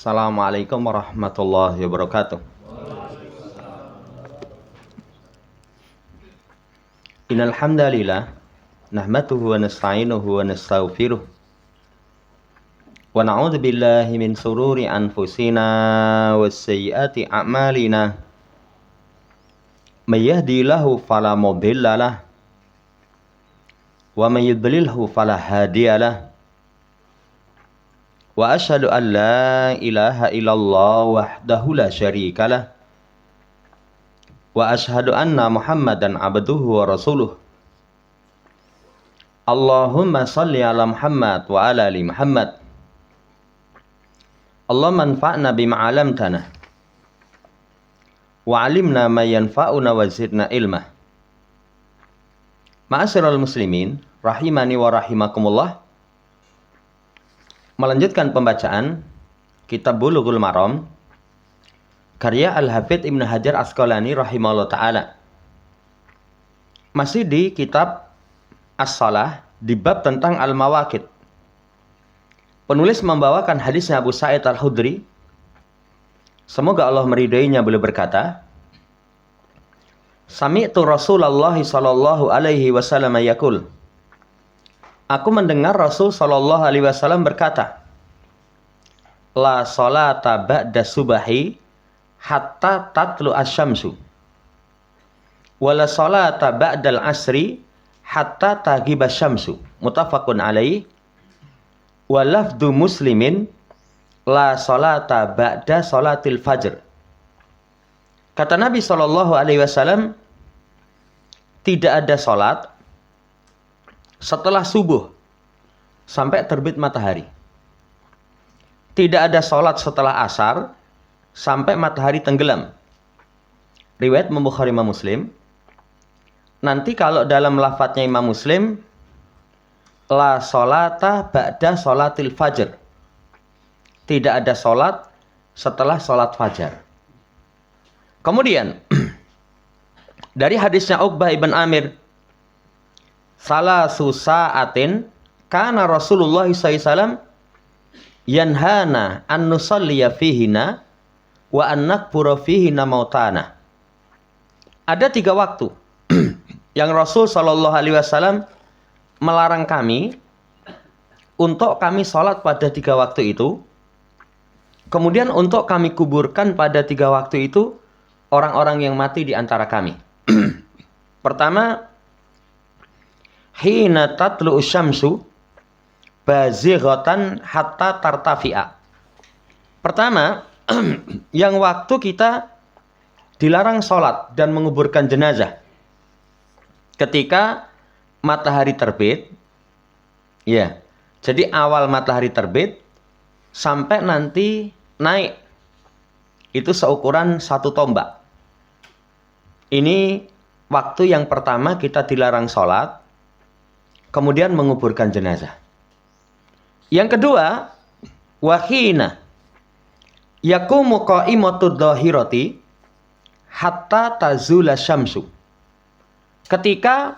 Assalamualaikum warahmatullahi wabarakatuh. Innal hamdalillah nahmaduhu wa nasta'inuhu wa nastaghfiruh wa na'udzu billahi min shururi anfusina was sayyiati a'malina. May yahdihillahu fala mudhillalah wa may yudlilhu fala hadiyalah. Wa asyhadu an la ilaha illallah wahdahu la syarikalah wa asyhadu anna Muhammadan abduhu wa rasuluh. Allahumma shalli ala Muhammad wa ala ali Muhammad. Allahumma anfa'na bima 'allamtana wa 'allimna ma yanfa'una wa zidna ilma. Ma'asyiral muslimin rahimani wa rahimakumullah. Melanjutkan pembacaan kitab Bulughul Maram karya Al-Hafidz Ibnu Hajar Asqalani rahimahullah ta'ala. Masih di kitab As-Shalah di bab tentang Al-Mawaqit. Penulis membawakan hadisnya Abu Sa'id Al-Khudri, semoga Allah meridainya, beliau berkata, Sami'tu Rasulullah sallallahu alaihi wasallam yaqul. Aku mendengar Rasul sallallahu alaihi wasallam berkata, La sholata ba'da subahi hatta tatlu asyamsu. Wa la sholata ba'dal asri hatta taghiba syamsu. Muttafaqun alaih. Wa lafdu muslimin la sholata ba'da sholatil fajr. Kata Nabi sallallahu alaihi wasallam, tidak ada salat setelah subuh sampai terbit matahari. Tidak ada sholat setelah asar sampai matahari tenggelam. Riwayat Bukhari Imam Muslim. Nanti kalau dalam lafadznya Imam Muslim, la sholata ba'da sholatil fajr. Tidak ada sholat setelah sholat fajar. Kemudian dari hadisnya Uqbah ibn Amir, salasu sa'atin kana Rasulullah SAW yanhana an nusalliya fihina wa an nakbura fihina mautana. Ada 3 waktu yang Rasul SAW melarang kami untuk kami sholat pada 3 waktu itu. Kemudian untuk kami kuburkan pada 3 waktu itu orang-orang yang mati di antara kami. Pertama, hina tatlu syamsu bazighatan hatta tartafi'a. Pertama, yang waktu kita dilarang sholat dan menguburkan jenazah ketika matahari terbit. Ya, jadi awal matahari terbit sampai nanti naik itu seukuran 1 tombak. Ini waktu yang pertama kita dilarang sholat, kemudian menguburkan jenazah. Yang kedua, wahina yakumu qa'imatud dhahirati hatta tazula syamsu. Ketika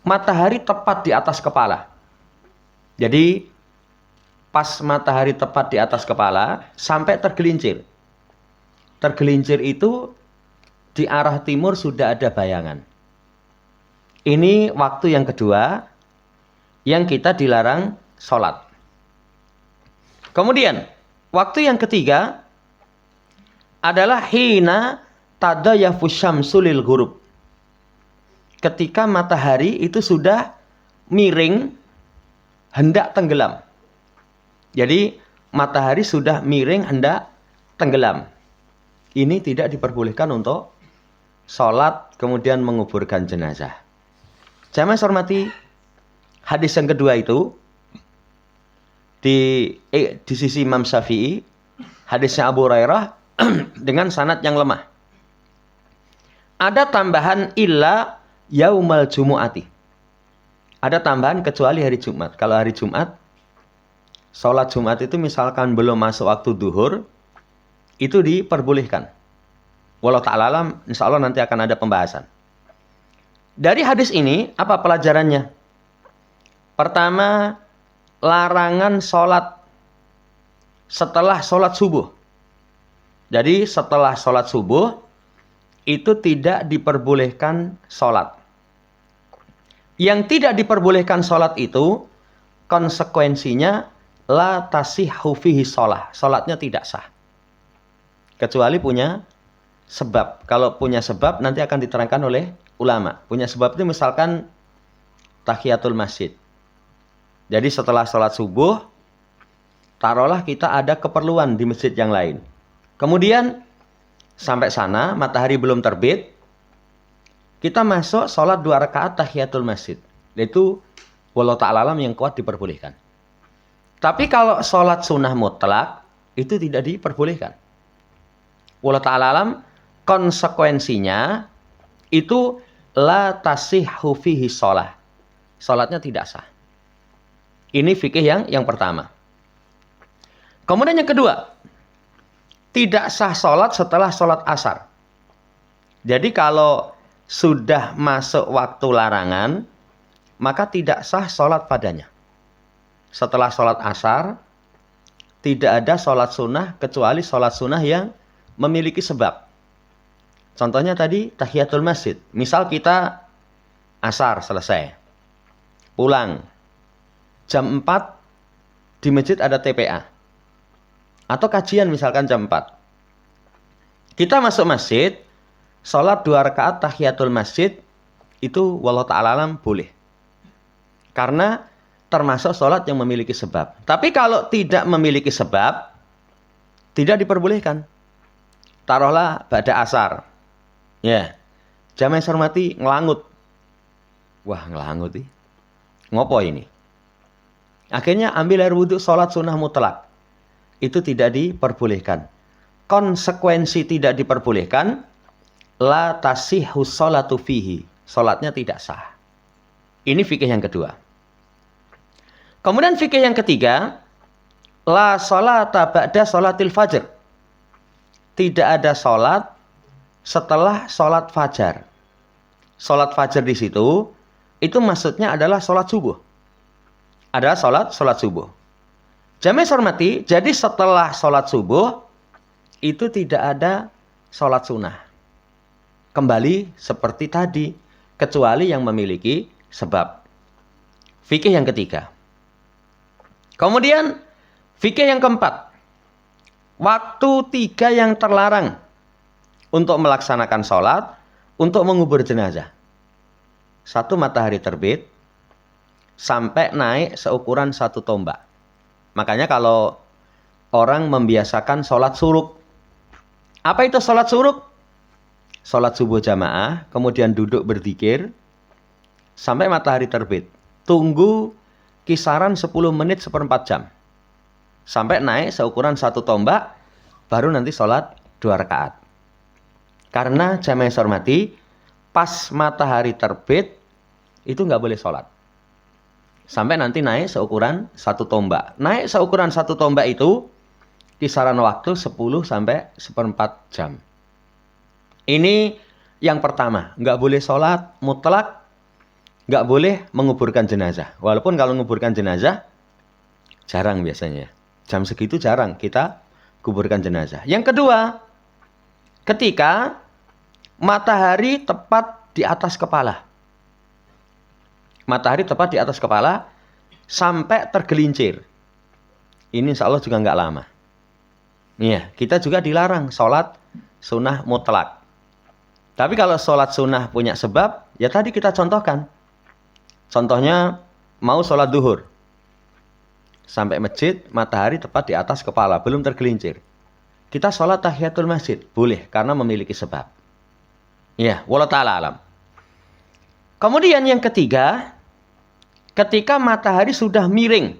matahari tepat di atas kepala. Jadi pas matahari tepat di atas kepala sampai tergelincir. Tergelincir itu di arah timur sudah ada bayangan. Ini waktu yang kedua yang kita dilarang sholat. Kemudian, waktu yang ketiga adalah hina tadayafus syamsu lil ghurub. Ketika matahari itu sudah miring, hendak tenggelam. Jadi, matahari sudah miring, hendak tenggelam. Ini tidak diperbolehkan untuk sholat kemudian menguburkan jenazah. Jamaah hormati, hadis yang kedua itu di sisi Imam Syafi'i, hadisnya Abu Hurairah dengan sanad yang lemah. Ada tambahan illa yaumal jumu'ati. Ada tambahan kecuali hari Jumat. Kalau hari Jumat, sholat Jumat itu misalkan belum masuk waktu duhur, itu diperbolehkan. Wallahu ta'ala alam, insya Allah nanti akan ada pembahasan. Dari hadis ini, apa pelajarannya? Pertama, larangan sholat setelah sholat subuh. Jadi setelah sholat subuh itu tidak diperbolehkan sholat. Yang tidak diperbolehkan sholat itu konsekuensinya la tasihhu fihi sholah. Sholatnya tidak sah. Kecuali punya sebab. Kalau punya sebab nanti akan diterangkan oleh ulama. Punya sebab itu misalkan tahiyatul masjid. Jadi setelah sholat subuh, taruhlah kita ada keperluan di masjid yang lain. Kemudian sampai sana matahari belum terbit, kita masuk sholat 2 rakaat tahiyatul masjid. Itu wallahu ta'ala alam yang kuat diperbolehkan. Tapi kalau sholat sunnah mutlak itu tidak diperbolehkan. Wallahu ta'ala alam konsekuensinya itu la tasihhu fihi sholah. Sholatnya tidak sah. Ini fikih yang pertama. Kemudian yang kedua, tidak sah sholat setelah sholat asar. Jadi kalau sudah masuk waktu larangan, maka tidak sah sholat padanya. Setelah sholat asar, tidak ada sholat sunnah kecuali sholat sunnah yang memiliki sebab. Contohnya tadi tahiyatul masjid. Misal kita asar selesai, pulang, jam 4 di masjid ada TPA. Atau kajian misalkan jam 4. Kita masuk masjid, sholat 2 rakaat tahiyatul masjid, itu wallahu ta'ala alam boleh. Karena termasuk sholat yang memiliki sebab. Tapi kalau tidak memiliki sebab, tidak diperbolehkan. Taruhlah ba'da asar. Ya, jamaah yang saya hormati ngelangut. Wah, ngelangut nih. Ngopo ini? Akhirnya ambil air wudhu, sholat sunnah mutlak. Itu tidak diperbolehkan. Konsekuensi tidak diperbolehkan, la tasihhu sholatu fihi. Sholatnya tidak sah. Ini fikih yang kedua. Kemudian fikih yang ketiga, la sholata ba'da sholatil fajr. Tidak ada sholat setelah sholat fajar. Sholat fajar di situ, itu maksudnya adalah sholat subuh. Adalah sholat subuh. Jamaah hormati, jadi setelah sholat subuh, itu tidak ada sholat sunnah. Kembali seperti tadi, kecuali yang memiliki sebab. Fikih yang ketiga. Kemudian, fikih yang keempat. Waktu 3 yang terlarang untuk melaksanakan sholat, untuk mengubur jenazah. 1, matahari terbit, sampai naik seukuran 1 tombak. Makanya kalau orang membiasakan sholat suruk. Apa itu sholat suruk? Sholat subuh jamaah, kemudian duduk berzikir, sampai matahari terbit. Tunggu kisaran 10 menit 1/4 jam. Sampai naik seukuran 1 tombak, baru nanti sholat 2 rakaat. Karena jamaah yang saya hormati, pas matahari terbit, itu nggak boleh sholat. Sampai nanti naik seukuran 1 tombak. Naik seukuran 1 tombak itu kisaran waktu 10 sampai 1/4 jam. Ini yang pertama. Nggak boleh sholat mutlak. Nggak boleh menguburkan jenazah. Walaupun kalau menguburkan jenazah, jarang biasanya. Jam segitu jarang kita kuburkan jenazah. Yang kedua, ketika matahari tepat di atas kepala. Matahari tepat di atas kepala sampai tergelincir. Ini insya Allah juga nggak lama. Iya, kita juga dilarang sholat sunnah mutlak. Tapi kalau sholat sunnah punya sebab, ya tadi kita contohkan. Contohnya mau sholat duhur. Sampai masjid, matahari tepat di atas kepala, belum tergelincir. Kita sholat tahiyatul masjid, boleh karena memiliki sebab. Ya, wallahu ta'ala alam. Kemudian yang ketiga, ketika matahari sudah miring,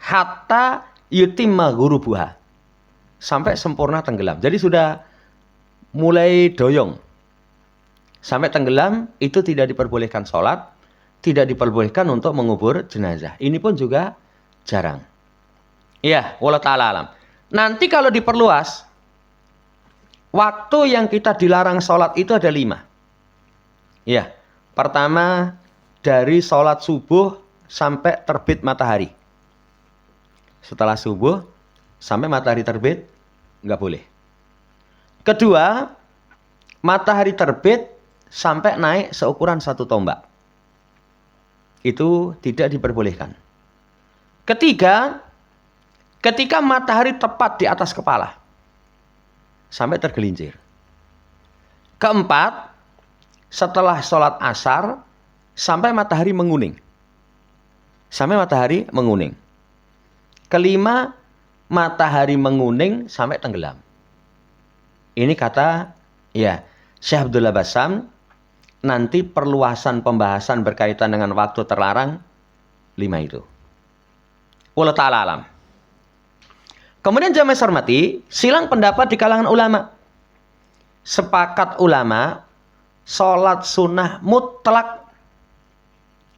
hatta yutimma ghurubuha, sampai sempurna tenggelam. Jadi sudah mulai doyong, sampai tenggelam, itu tidak diperbolehkan sholat, tidak diperbolehkan untuk mengubur jenazah. Ini pun juga jarang. Iya, wallahu ta'ala alam. Nanti kalau diperluas, waktu yang kita dilarang sholat itu ada 5. Ya, pertama dari sholat subuh sampai terbit matahari. Setelah subuh sampai matahari terbit, nggak boleh. Kedua, matahari terbit sampai naik seukuran 1 tombak. Itu tidak diperbolehkan. Ketiga, ketika matahari tepat di atas kepala sampai tergelincir. Keempat, setelah sholat asar sampai matahari menguning. Sampai matahari menguning. Kelima, matahari menguning sampai tenggelam. Ini kata Syekh Abdullah Bassam. Nanti perluasan pembahasan berkaitan dengan waktu terlarang 5 itu. Wallahu ta'ala alam. Kemudian jamaah hormati, silang pendapat di kalangan ulama. Sepakat ulama, sholat sunnah mutlak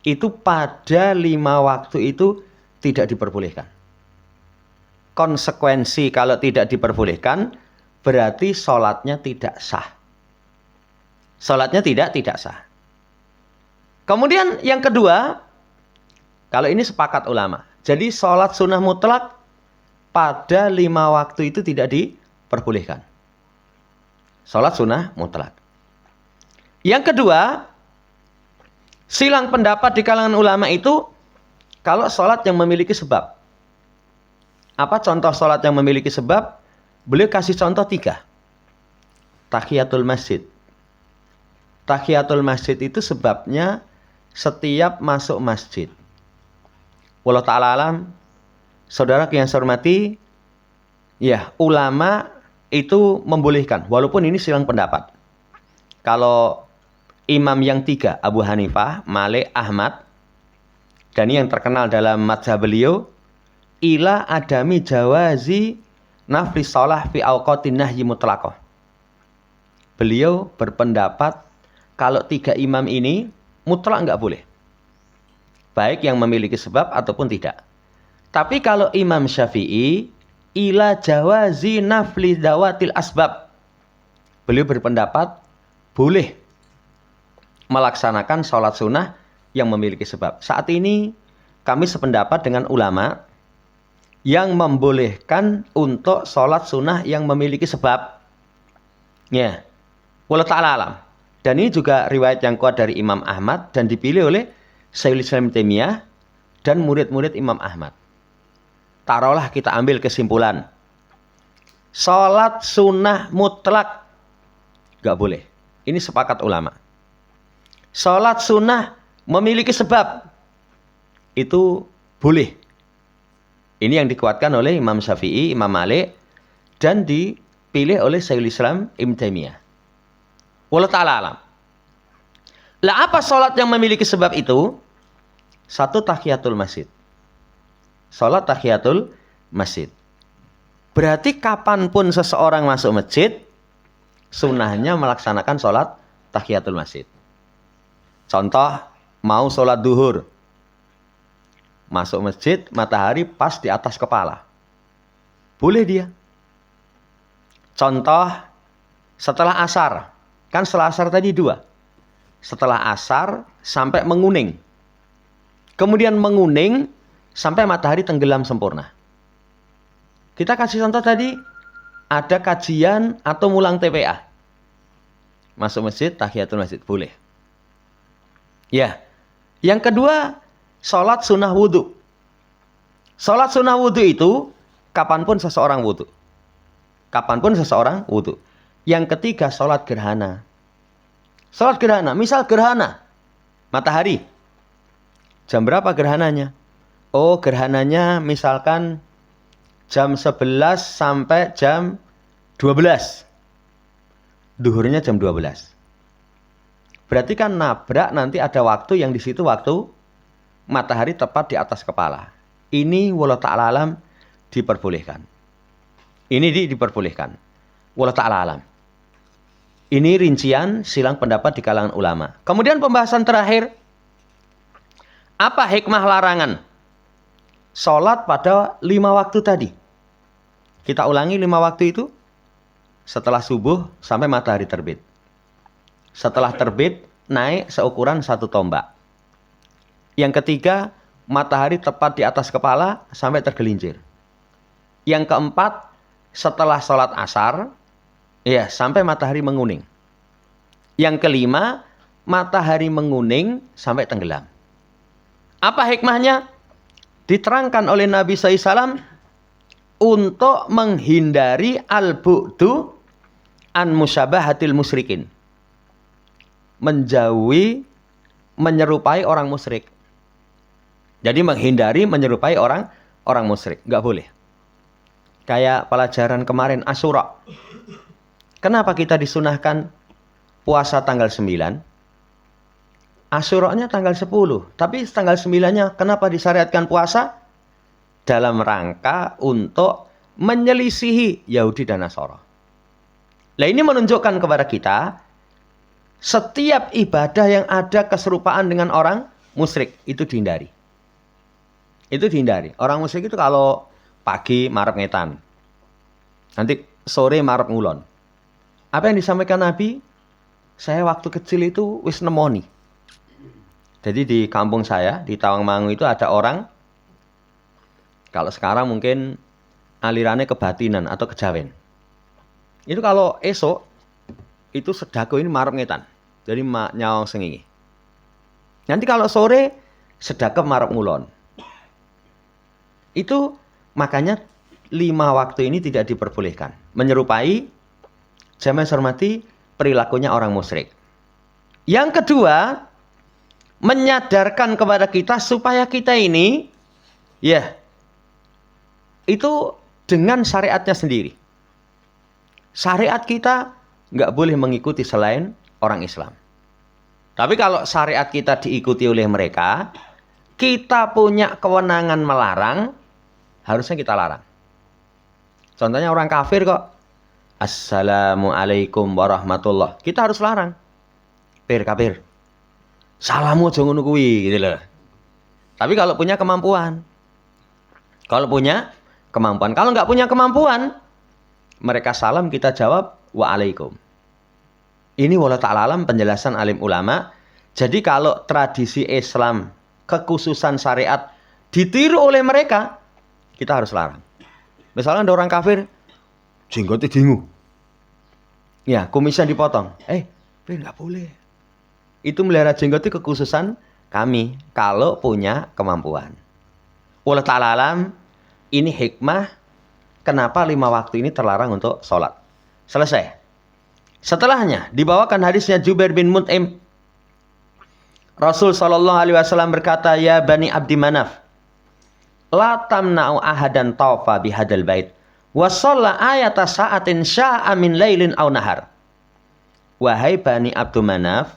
itu pada 5 waktu itu tidak diperbolehkan. Konsekuensi kalau tidak diperbolehkan, berarti sholatnya tidak sah. Sholatnya tidak sah. Kemudian yang kedua, kalau ini sepakat ulama. Jadi sholat sunnah mutlak pada 5 waktu itu tidak diperbolehkan. Sholat sunnah mutlak. Yang kedua, silang pendapat di kalangan ulama itu kalau sholat yang memiliki sebab. Apa contoh sholat yang memiliki sebab? Beliau kasih contoh 3. Tahiyatul masjid. Tahiyatul masjid itu sebabnya setiap masuk masjid. Wallahu ta'ala alam, saudara yang saya hormati, ulama itu membolehkan, walaupun ini silang pendapat. Kalau imam yang 3, Abu Hanifah, Malik, Ahmad, dan ini yang terkenal dalam mazhab beliau, ila adami jawazi nafli sholah fi awqatin nahyi mutlaqah. Beliau berpendapat kalau 3 imam ini mutlak nggak boleh. Baik yang memiliki sebab ataupun tidak. Tapi kalau Imam Syafi'i, ila jawazi nafli dawatil asbab. Beliau berpendapat boleh melaksanakan sholat sunnah yang memiliki sebab. Saat ini kami sependapat dengan ulama yang membolehkan untuk sholat sunnah yang memiliki sebab. Wallahu ta'ala alam. Dan ini juga riwayat yang kuat dari Imam Ahmad dan dipilih oleh Syekhul Islam Taimiyah dan murid-murid Imam Ahmad. Taruhlah kita ambil kesimpulan. Sholat sunnah mutlak gak boleh. Ini sepakat ulama. Sholat sunnah memiliki sebab. Itu boleh. Ini yang dikuatkan oleh Imam Syafi'i, Imam Malik, dan dipilih oleh Syekhul Islam Ibnu Taimiyah. Wallahu ta'ala alam. Lah apa sholat yang memiliki sebab itu? 1, tahiyatul masjid. Sholat tahiyatul masjid. Berarti kapanpun seseorang masuk masjid, sunnahnya melaksanakan sholat tahiyatul masjid. Contoh, mau sholat duhur. Masuk masjid, matahari pas di atas kepala. Boleh dia. Contoh, setelah asar. Kan setelah asar tadi 2. Setelah asar sampai menguning. Kemudian menguning sampai matahari tenggelam sempurna. Kita kasih contoh tadi. Ada kajian atau mulang TPA. Masuk masjid, tahiyatul masjid. Boleh. Yang kedua, sholat sunnah wudhu. Sholat sunnah wudhu itu kapanpun seseorang wudhu. Kapanpun seseorang wudhu. Yang ketiga, sholat gerhana. Sholat gerhana, misal gerhana matahari. Jam berapa gerhananya? Oh, gerhananya misalkan jam 11 sampai jam 12. Duhurnya jam 12. Berarti kan nabrak nanti ada waktu yang di situ waktu matahari tepat di atas kepala. Ini wallahu ta'ala alam diperbolehkan. Ini diperbolehkan. Wallahu ta'ala alam. Ini rincian silang pendapat di kalangan ulama. Kemudian pembahasan terakhir. Apa hikmah larangan? Sholat pada 5 waktu tadi. Kita ulangi 5 waktu itu. Setelah subuh sampai matahari terbit. Setelah terbit naik seukuran 1 tombak. Yang ketiga, matahari tepat di atas kepala sampai tergelincir. Yang keempat, setelah sholat asar, ya, sampai matahari menguning. Yang kelima, matahari menguning sampai tenggelam. Apa hikmahnya? Diterangkan oleh Nabi SAW untuk menghindari al-bu'du an musyabahatil musyrikin. Menjauhi, menyerupai orang musyrik. Jadi menghindari menyerupai orang musyrik. Nggak boleh. Kayak pelajaran kemarin Asyura. Kenapa kita disunahkan puasa tanggal 9? Asyuranya tanggal 10. Tapi tanggal 9-nya kenapa disyariatkan puasa? Dalam rangka untuk menyelisihi Yahudi dan Nasara. Nah, ini menunjukkan kepada kita setiap ibadah yang ada keserupaan dengan orang musyrik itu dihindari. Itu dihindari. Orang musyrik itu kalau pagi marep ngetan, nanti sore marep ngulon. Apa yang disampaikan Nabi? Saya waktu kecil itu wis nemoni. Jadi di kampung saya, di Tawangmangu itu ada orang, kalau sekarang mungkin alirannya kebatinan atau kejawen. Itu kalau esok, itu sedako ini marep ngetan. Jadi nyawang sengingi. Nanti kalau sore, sedako marep ngulon. Itu makanya 5 waktu ini tidak diperbolehkan. Menyerupai, jamaah hormati, perilakunya orang musyrik. Yang kedua, menyadarkan kepada kita supaya kita ini, ya, itu dengan syariatnya sendiri. Syariat kita nggak boleh mengikuti selain orang Islam. Tapi kalau syariat kita diikuti oleh mereka, kita punya kewenangan melarang, harusnya kita larang. Contohnya orang kafir kok, Assalamualaikum warahmatullah. Kita harus larang. Kafir. Salamu aja ngono kuwi, gitu loh. Tapi kalau punya kemampuan. Kalau nggak punya kemampuan, mereka salam, kita jawab waalaikum. Ini wallahu ta'ala alam penjelasan alim ulama. Jadi kalau tradisi Islam, kekhususan syariat ditiru oleh mereka, kita harus larang. Misalnya ada orang kafir, jenggotnya dingu. Ya, kumisnya dipotong. Nggak boleh. Itu melihara jenggot itu kekhususan kami kalau punya kemampuan. Wallahu ta'ala alam, ini hikmah kenapa 5 waktu ini terlarang untuk sholat. Selesai. Setelahnya dibawakan hadisnya Jubair bin Mut'im. Rasul SAW berkata, ya Bani Abdi Manaf, la tamna'u ahadan tawfa bihadal bait wa shalla ayata sa'atin sya'a min lailin aw nahar. Wahai Bani Abdi Manaf,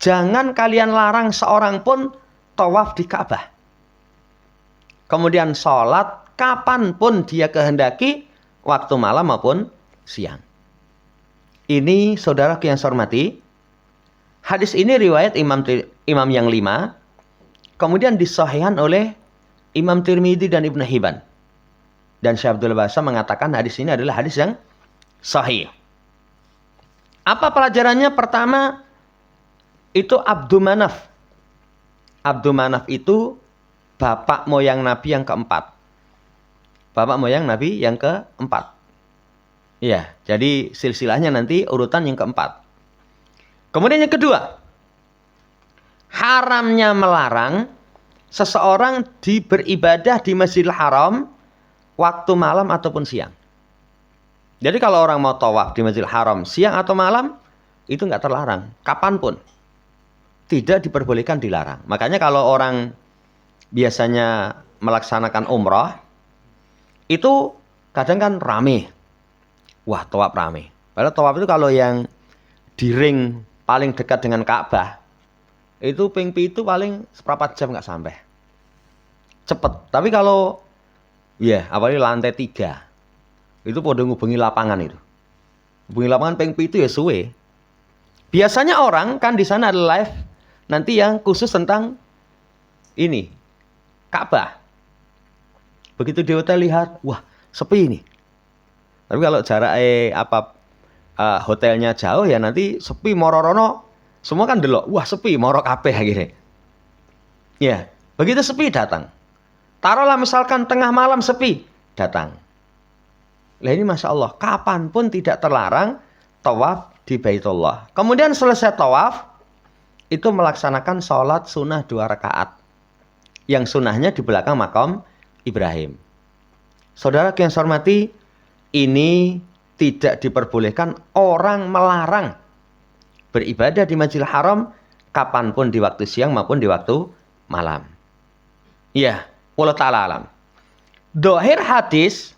jangan kalian larang seorang pun tawaf di Ka'bah. Kemudian sholat kapanpun dia kehendaki, waktu malam maupun siang. Ini saudaraku yang saya hormati, hadis ini riwayat Imam yang 5, kemudian disahihkan oleh Imam Tirmidzi dan Ibnu Hibban. Dan Syekh Abdul Basa mengatakan hadis ini adalah hadis yang sahih. Apa pelajarannya? Pertama, itu Abdu Manaf. Abdu Manaf itu bapak moyang Nabi yang keempat. Bapak moyang Nabi yang keempat. Ya, jadi silsilahnya nanti urutan yang keempat. Kemudian yang kedua, haramnya melarang seseorang beribadah di Masjidil Haram waktu malam ataupun siang. Jadi kalau orang mau tawaf di Masjidil Haram siang atau malam, itu nggak terlarang, kapanpun. Tidak diperbolehkan, dilarang. Makanya kalau orang biasanya melaksanakan umrah, itu kadang kan rame. Wah, tawaf rame. Padahal tawaf itu kalau yang di ring paling dekat dengan Ka'bah, itu ping pitu paling seperempat jam nggak sampai. Cepet. Tapi kalau apalagi lantai 3, itu podo ngubungi lapangan itu. Ngubungi lapangan ping pitu ya suwe. Biasanya orang kan di sana ada live nanti yang khusus tentang ini Ka'bah. Begitu di hotel lihat, wah sepi ini. Tapi kalau jarak hotelnya jauh ya nanti sepi mororono, semua kan delok, wah sepi moro kabeh akhirnya. Ya, begitu sepi datang. Taruhlah misalkan tengah malam sepi, datang. Lah ini Masya Allah, kapanpun tidak terlarang tawaf di Baitullah. Kemudian selesai tawaf, itu melaksanakan sholat sunnah 2 rakaat. Yang sunnahnya di belakang makam Ibrahim. Saudara yang saya hormati, ini tidak diperbolehkan orang melarang beribadah di Masjidil Haram kapanpun di waktu siang maupun di waktu malam. Ya, wallahu ta'ala alam. Dohir hadis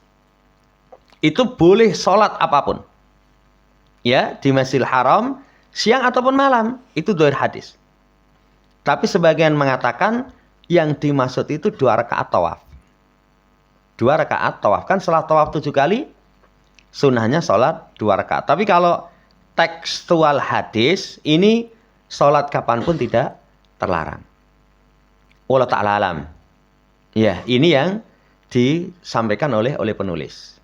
itu boleh sholat apapun. Ya, di Masjidil Haram siang ataupun malam, itu dohir hadis. Tapi sebagian mengatakan yang dimaksud itu 2 rakaat tawaf. 2 rakaat tawaf. Kan setelah tawaf 7 kali, sunnahnya sholat 2 rakaat. Tapi kalau tekstual hadis, ini sholat kapanpun tidak terlarang. Wallahu ta'ala alam. Ya, ini yang disampaikan oleh penulis.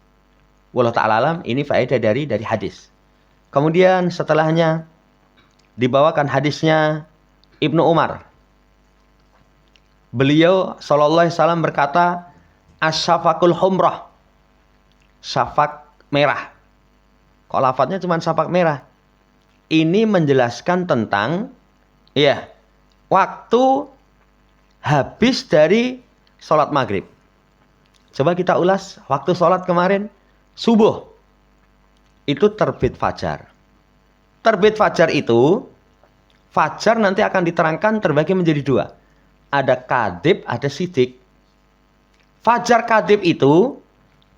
Wallahu ta'ala alam, ini faedah dari hadis. Kemudian setelahnya dibawakan hadisnya Ibnu Umar. Beliau sallallahu alaihi wasallam berkata, "Asy-syafaqul humrah." Syafaq merah. Kok lafadznya cuma syafaq merah? Ini menjelaskan tentang waktu habis dari sholat maghrib. Coba kita ulas waktu sholat kemarin subuh. Itu terbit fajar. Terbit fajar itu, fajar nanti akan diterangkan terbagi menjadi 2. Ada kadhib, ada sidik. Fajar kadhib itu,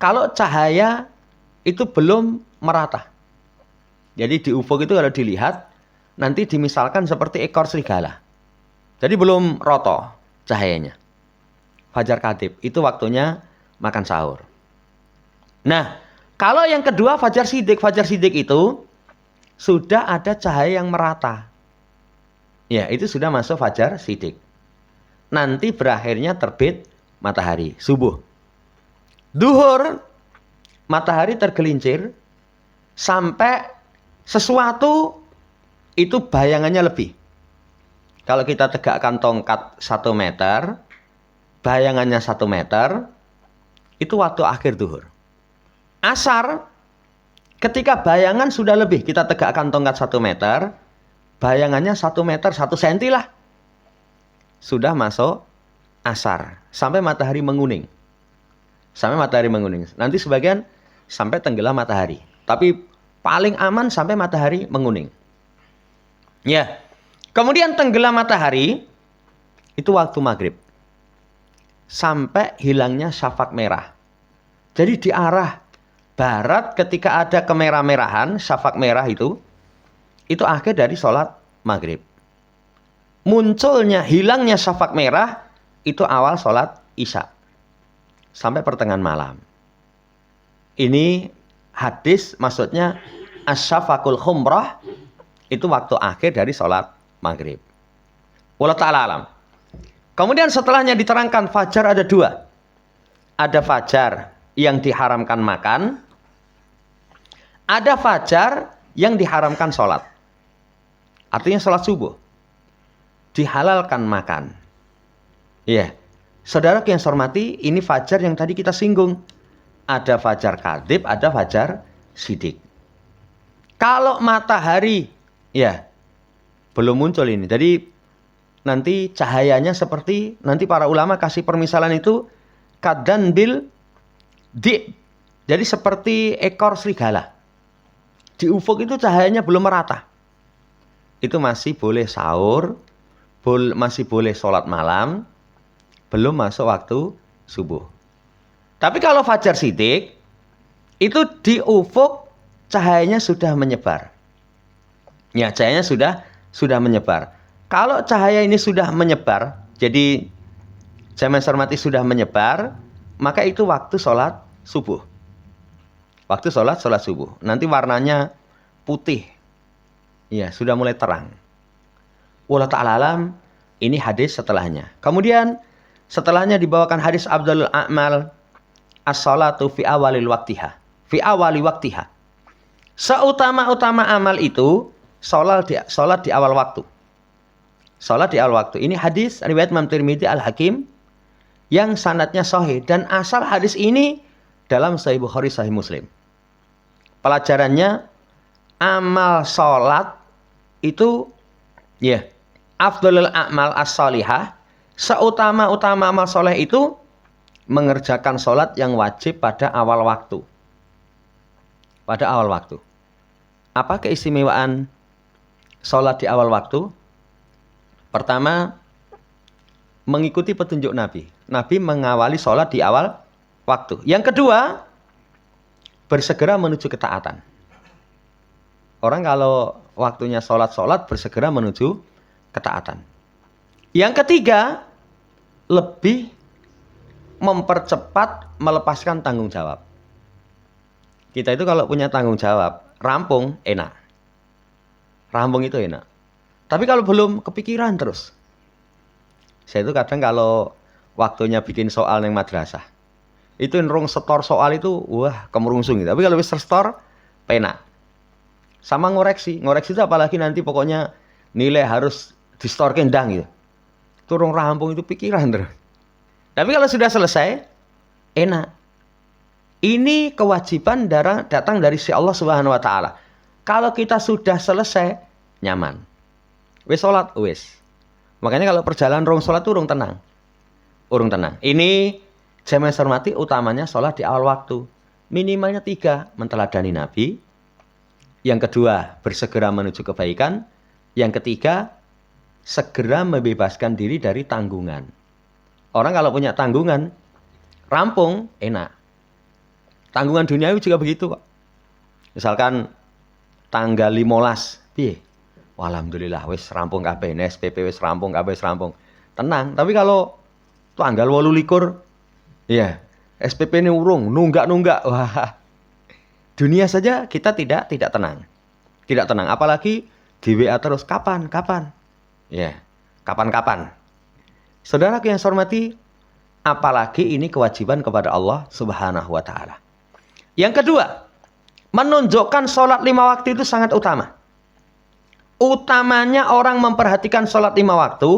kalau cahaya itu belum merata. Jadi di ufuk itu kalau dilihat, nanti dimisalkan seperti ekor serigala. Jadi belum roto cahayanya. Fajar kadhib, itu waktunya makan sahur. Nah, kalau yang kedua fajar sidik itu sudah ada cahaya yang merata. Ya, itu sudah masuk fajar sidik. Nanti berakhirnya terbit matahari, subuh. Duhur, matahari tergelincir sampai sesuatu itu bayangannya lebih. Kalau kita tegakkan tongkat 1 meter, bayangannya 1 meter, itu waktu akhir duhur. Asar, ketika bayangan sudah lebih, kita tegakkan tongkat 1 meter, bayangannya 1 meter, 1 senti lah. Sudah masuk asar, sampai matahari menguning. Nanti sebagian sampai tenggelam matahari. Tapi paling aman sampai matahari menguning. Ya. Kemudian tenggelam matahari, itu waktu maghrib. Sampai hilangnya syafaq merah. Jadi di arah barat ketika ada kemerah-merahan, syafaq merah itu akhir dari sholat maghrib. Munculnya, hilangnya syafaq merah, itu awal sholat isya. Sampai pertengahan malam. Ini hadis maksudnya asy-syafaqul humrah, itu waktu akhir dari sholat maghrib. Wallahu ta'ala alam. Kemudian setelahnya diterangkan fajar ada 2. Ada fajar yang diharamkan makan. Ada fajar yang diharamkan sholat. Artinya sholat subuh. Dihalalkan makan. Iya. Saudara yang saya hormati, ini fajar yang tadi kita singgung. Ada fajar kadhib, ada fajar sidik. Kalau matahari, belum muncul ini. Jadi nanti cahayanya seperti, nanti para ulama kasih permisalan itu, kadan bil di. Jadi seperti ekor serigala. Di ufuk itu cahayanya belum merata. Itu masih boleh sahur, masih boleh sholat malam, belum masuk waktu subuh. Tapi kalau fajar sidik, itu di ufuk cahayanya sudah menyebar. Ya, cahayanya sudah menyebar. Kalau cahaya ini sudah menyebar, jadi jamaah hormati sudah menyebar, maka itu waktu sholat subuh. Waktu sholat subuh. Nanti warnanya putih. Ya, sudah mulai terang. Wallahu ta'ala alam, ini hadis setelahnya. Kemudian setelahnya dibawakan hadis Abdul A'mal, as-salatu fi awalil waktiha. Fi awali waktiha. Seutama-utama amal itu sholat di awal waktu. Sholat di awal waktu. Ini hadis riwayat Imam Tirmidzi Al-Hakim yang sanadnya sahih, dan asal hadis ini dalam Sahih Bukhari, Sahih Muslim. Pelajarannya, amal sholat itu ya, afdhalul a'mal as-sholihah, seutama-utama amal soleh itu mengerjakan sholat yang wajib pada awal waktu. Pada awal waktu. Apa keistimewaan sholat di awal waktu? Pertama, mengikuti petunjuk Nabi. Nabi mengawali sholat di awal waktu. Yang kedua, bersegera menuju ketaatan. Orang kalau waktunya sholat bersegera menuju ketaatan. Yang ketiga, lebih mempercepat melepaskan tanggung jawab. Kita itu kalau punya tanggung jawab, rampung enak. Rampung itu enak. Tapi kalau belum, kepikiran terus. Saya itu kadang kalau waktunya bikin soal yang madrasah, itu nrung setor soal itu, wah kemerungsung gitu. Tapi kalau bisa setor, penak. Sama ngoreksi itu apalagi nanti pokoknya nilai harus di store kendang gitu. Turun rampung itu pikiran terus. Tapi kalau sudah selesai, enak. Ini kewajiban datang dari si Allah Subhanahu wa taala. Kalau kita sudah selesai, nyaman. Wis salat, wis. Makanya kalau perjalanan rong salat urung tenang. Urung tenang. Ini jamaah hormati, utamanya salat di awal waktu. Minimalnya 3, menteladani Nabi. Yang kedua, bersegera menuju kebaikan. Yang ketiga, segera membebaskan diri dari tanggungan. Orang kalau punya tanggungan, rampung, enak. Tanggungan duniawi juga begitu kok. Misalkan tanggal 15, piye? Alhamdulillah wis rampung kabeh, SPP wis rampung kabeh, wis rampung. Tenang, tapi kalau tanggal 28, ya, SPP ini urung, nunggak-nunggak. Wah. Dunia saja kita tidak tenang. Tidak tenang, apalagi di WA terus kapan? Ya, kapan? Saudara yang saya hormati, apalagi ini kewajiban kepada Allah Subhanahu wa taala. Yang kedua, menunjukkan sholat 5 waktu itu sangat utama. Utamanya orang memperhatikan sholat 5 waktu,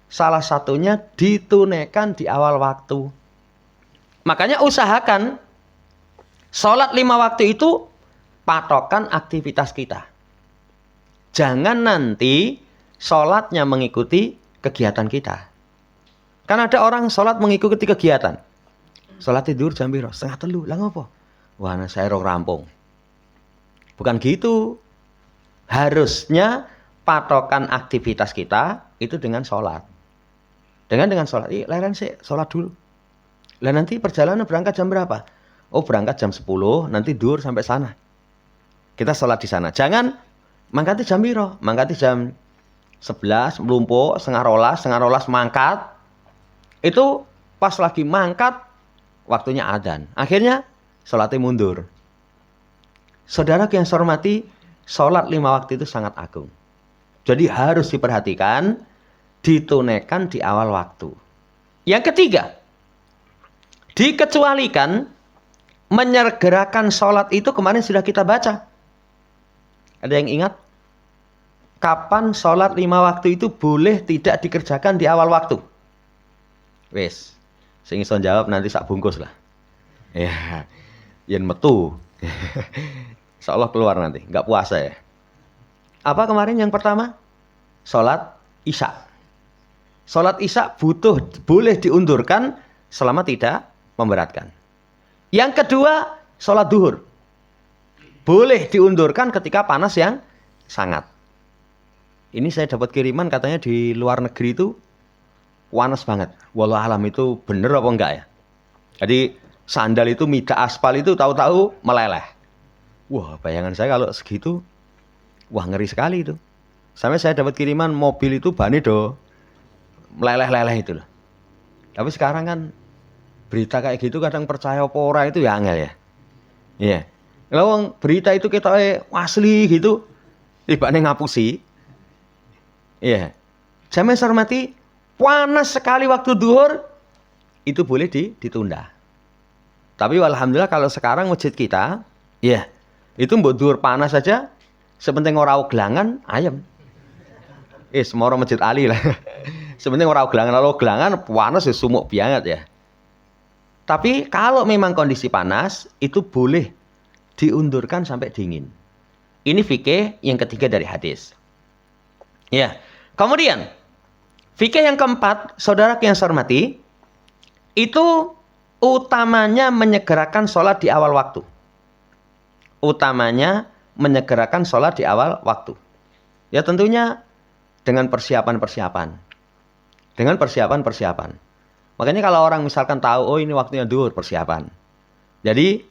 salah satunya ditunaikan di awal waktu. Makanya usahakan sholat 5 waktu itu patokan aktivitas kita. Jangan nanti sholatnya mengikuti kegiatan kita. Kan ada orang sholat mengikuti kegiatan. Sholat tidur jam piro? 2:30. Lah ngopo? Wah, saya rampung. Bukan gitu. Harusnya patokan aktivitas kita itu dengan sholat. Dengan sholat. Leren sih, sholat dulu. Lah nanti perjalanan berangkat jam berapa? Oh, berangkat jam 10, nanti dur sampai sana. Kita sholat di sana. Jangan mangkati jam piro? Mangkati jam 11, mlumpuk, setengah rolas mangkat. Itu pas lagi mangkat, waktunya adzan. Akhirnya sholatnya mundur. Saudara yang saya hormati, sholat 5 waktu itu sangat agung. Jadi harus diperhatikan, ditunaikan di awal waktu. Yang ketiga, dikecualikan menyegerakan sholat itu kemarin sudah kita baca. Ada yang ingat? Kapan sholat 5 waktu itu boleh tidak dikerjakan di awal waktu? Wes, sing iso jawab nanti sak bungkus lah. Ya, yen metu. Insyaallah keluar nanti, nggak puasa ya. Apa kemarin yang pertama? Sholat Isya. Sholat Isya boleh diundurkan selama tidak memberatkan. Yang kedua, sholat duhur. Boleh diundurkan ketika panas yang sangat. Ini saya dapat kiriman katanya di luar negeri itu panas banget. Wallahu alam itu bener apa enggak ya? Jadi sandal itu midak aspal itu tahu-tahu meleleh. Wah, bayangan saya kalau segitu, wah ngeri sekali itu. Sampai saya dapat kiriman mobil itu bani do meleleh-leleh itu loh. Tapi sekarang kan berita kayak gitu kadang percaya apa ora itu ya angel ya. Iya. Kalau berita itu kita asli gitu, tibane ngapusi. Iya. Jamaah saya hormati, panas sekali waktu duhur, itu boleh ditunda. Tapi alhamdulillah kalau sekarang masjid kita, ya, itu mbok duhur panas saja, sepenting ora gelangan, ayam. Semua orang masjid Ali lah. Sepenting ora gelangan, kalau gelangan panas ya sumuk banget ya. Tapi kalau memang kondisi panas, itu boleh diundurkan sampai dingin. Ini fikih yang ketiga dari hadis. Ya. Kemudian, fikih yang keempat, saudara yang saya hormati, itu utamanya menyegerakan sholat di awal waktu. Utamanya menyegerakan sholat di awal waktu. Ya tentunya dengan persiapan-persiapan. Dengan persiapan-persiapan. Makanya kalau orang misalkan tahu, oh ini waktunya duhur, persiapan. Jadi,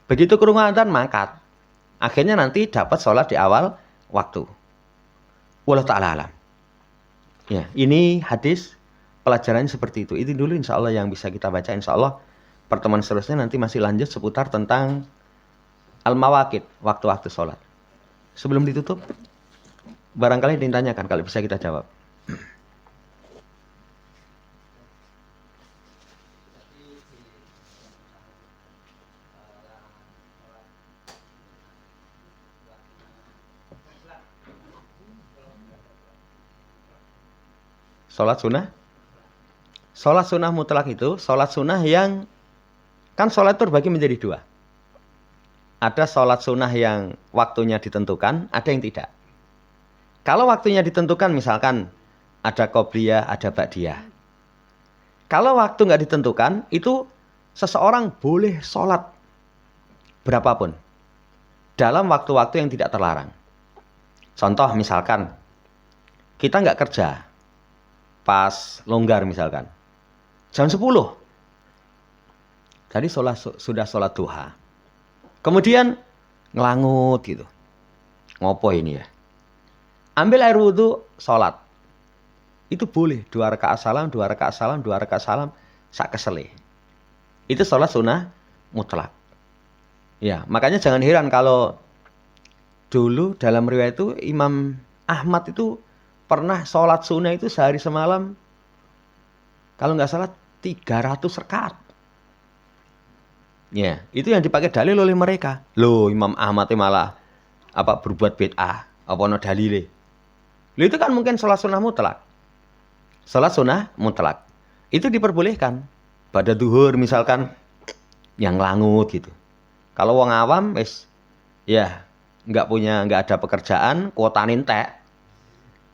begitu krungu adzan mangkat. Akhirnya nanti dapat sholat di awal waktu. Wallahu ta'ala alam. Ya, ini hadis pelajarannya seperti itu. Itu dulu insya Allah yang bisa kita baca. Insya Allah pertemuan seterusnya nanti masih lanjut seputar tentang al-mawaqit, waktu-waktu sholat. Sebelum ditutup, barangkali ditanyakan, kalau bisa kita jawab. Sholat sunnah? Sholat sunnah mutlak itu, sholat sunnah yang, kan sholat itu terbagi menjadi dua. Ada sholat sunnah yang waktunya ditentukan, ada yang tidak. Kalau waktunya ditentukan, misalkan ada qobliyah, ada ba'diyah. Kalau waktu nggak ditentukan, itu seseorang boleh sholat berapapun. Dalam waktu-waktu yang tidak terlarang. Contoh misalkan, kita nggak kerja. Pas longgar misalkan. Jam 10. Tadi sudah sholat duha. Kemudian ngelangut gitu. Ngopo ini ya? Ambil air wudhu, sholat. Itu boleh. 2 rakaat salam, 2 rakaat salam, 2 rakaat salam. Sak kesele. Itu sholat sunnah mutlak. Ya, makanya jangan heran kalau dulu dalam riwayat itu Imam Ahmad itu pernah sholat sunnah itu sehari semalam, kalau nggak salah 300 rakaat. Ya, itu yang dipakai dalil oleh mereka. Loh, Imam Ahmad malah berbuat bid'ah, no dalile. Loh, itu kan mungkin sholat sunnah mutlak. Sholat sunnah mutlak. Itu diperbolehkan. Pada duhur misalkan, yang langut gitu. Kalau wong awam, ya nggak ada pekerjaan, kuotanin tek.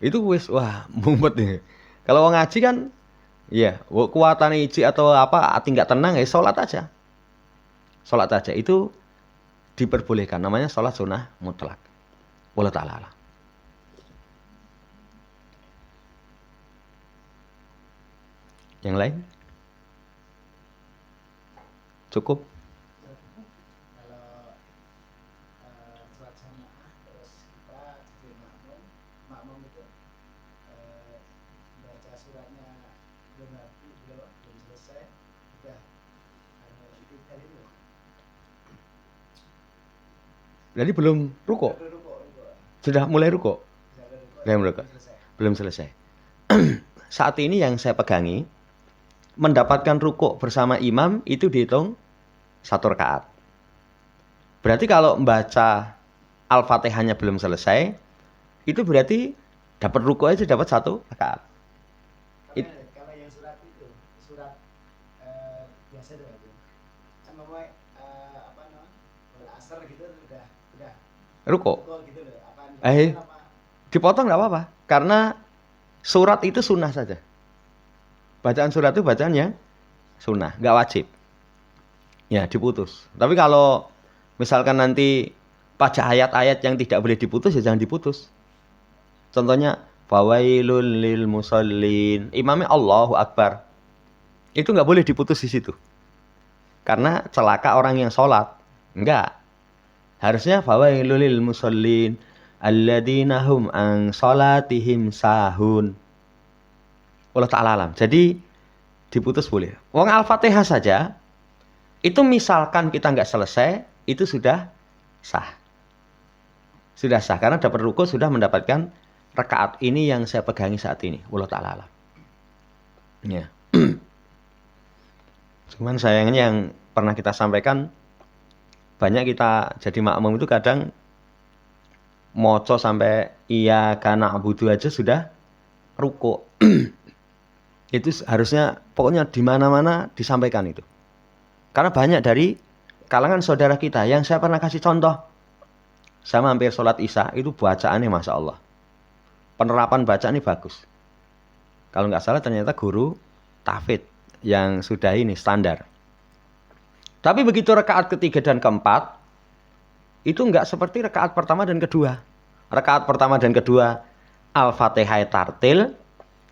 Itu wis wah mumet nih. Kalau mau ngaji kan ya kuatan iji atau hati nggak tenang ya sholat aja. Sholat aja itu diperbolehkan, namanya sholat sunnah mutlak. Wallahu ta'ala alam. Yang lain? Cukup? Jadi belum ruko? Sudah mulai ruko? Belum selesai. Saat ini yang saya pegangi, mendapatkan ruko bersama imam itu dihitung 1 rakaat. Berarti kalau membaca Al-Fatihahnya belum selesai, itu berarti dapat ruko aja dapat 1 rakaat. Kalau yang surat itu, surat biasa doang itu. Sama asar gitu udah ruko. Gitu loh. Dipotong nggak apa-apa, karena surat itu sunnah saja. Bacaan surat itu bacaan yang sunnah, nggak wajib. Ya diputus. Tapi kalau misalkan nanti pada ayat-ayat yang tidak boleh diputus, ya jangan diputus. Contohnya, fawailul lil musallin. Imamnya Allahu Akbar. Itu nggak boleh diputus di situ. Karena celaka orang yang sholat. Enggak. Harusnya fawailul lil musallin alladzina hum an sholatihim sahun. Allah ta'ala alam. Jadi diputus boleh. Wong Al-Fatihah saja, itu misalkan kita nggak selesai, itu sudah sah. Sudah sah, karena dapat ruko sudah mendapatkan rakaat. Ini yang saya pegangi saat ini. Allah ta'ala alam. Ya. Cuman sayangnya yang pernah kita sampaikan, banyak kita jadi makmum itu kadang moco sampai iya karena abudu aja sudah ruko. Itu harusnya pokoknya di mana-mana disampaikan itu. Karena banyak dari kalangan saudara kita yang saya pernah kasih contoh. Saya mampir sholat isya, itu bacaannya Masya Allah. Penerapan bacaan ini bagus. Kalau nggak salah ternyata guru tahfidz yang sudah ini standar. Tapi begitu rakaat ketiga dan keempat, itu nggak seperti rakaat pertama dan kedua. Rakaat pertama dan kedua, Al-Fatihah tartil.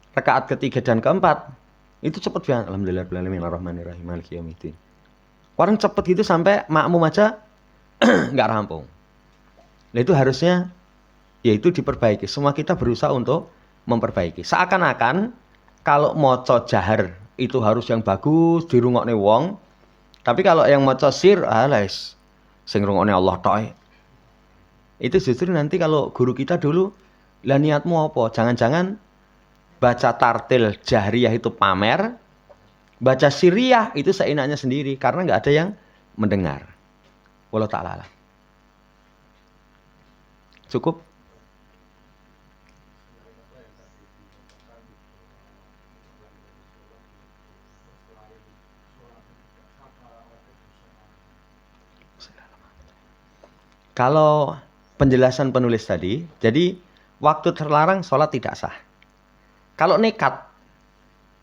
Rakaat ketiga dan keempat, itu cepet banget. Alhamdulillahirrahmanirrahim. Maliki yaumiddin. Orang cepet gitu sampai makmum aja nggak rampung. Nah itu harusnya, yaitu diperbaiki. Semua kita berusaha untuk memperbaiki. Seakan-akan kalau maca jahar itu harus yang bagus, dirungokne wong. Tapi kalau yang maca sir, alas, sing rungokne Allah tok. Itu justru nanti kalau guru kita dulu, lah niatmu apa? Jangan-jangan baca tartil jahriyah itu pamer, baca siriyah itu seenaknya sendiri karena nggak ada yang mendengar. Wallahu ta'ala alam. Cukup? Kalau penjelasan penulis tadi, jadi waktu terlarang sholat tidak sah. Kalau nekat,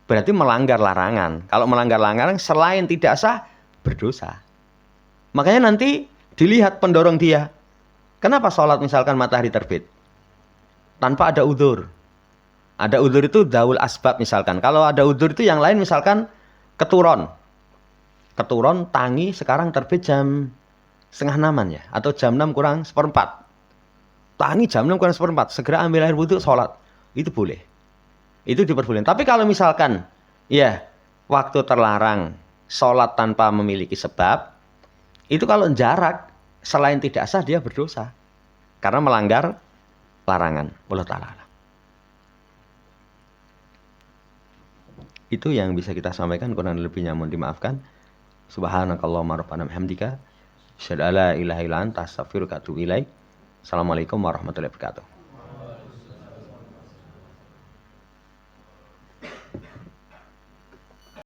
berarti melanggar larangan. Kalau melanggar larangan, selain tidak sah, berdosa. Makanya nanti dilihat pendorong dia. Kenapa sholat misalkan matahari terbit? Tanpa ada udzur. Ada udzur itu daul asbab misalkan. Kalau ada udzur itu yang lain misalkan keturun. Keturun, tangi sekarang terbit jam 5:30 ya. Atau jam 6 kurang seperempat. Tangi jam 6 kurang seperempat. Segera ambil air wudhu, sholat. Itu boleh. Itu diperbolehkan. Tapi kalau misalkan, ya, waktu terlarang, sholat tanpa memiliki sebab, itu kalau jarak, selain tidak sah, dia berdosa. Karena melanggar larangan. Wallahu ta'ala alam. Itu yang bisa kita sampaikan, kurang lebihnya mohon dimaafkan. Subhanakallahumma rabbana bihamdika, asyhadu an la ilaha illa anta, astaghfiruka wa atubu ilaik. Assalamualaikum warahmatullahi wabarakatuh.